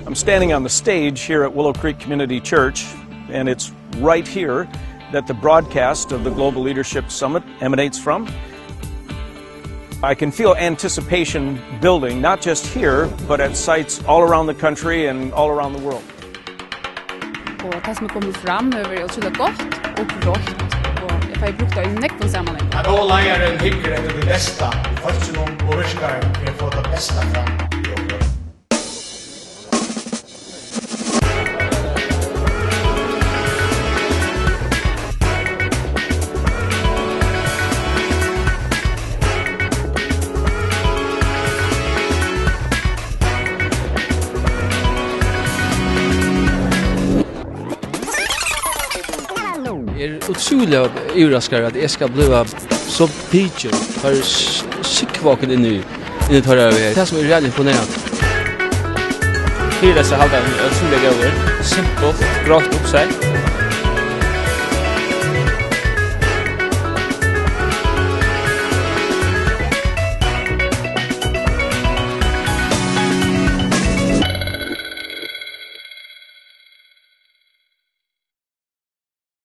I'm standing on the stage here at Willow Creek Community Church, and it's right here that the broadcast of the Global Leadership Summit emanates from. I can feel anticipation building, not just here, but at sites all around the country and all around the world. Og det som kommer fram över otroligt gott och rått, och jag får brukt det i nekton sammanhang. Att alla läraren hickar efter det bästa, húsinum och virkar för att få det bästa fram. Otroligt överraskad att jag ska bli så pitcher för skickvaken in i tar över. Det som är väldigt imponerande. Fyra så halva otroligt över. Simpelt, rakt upp sig.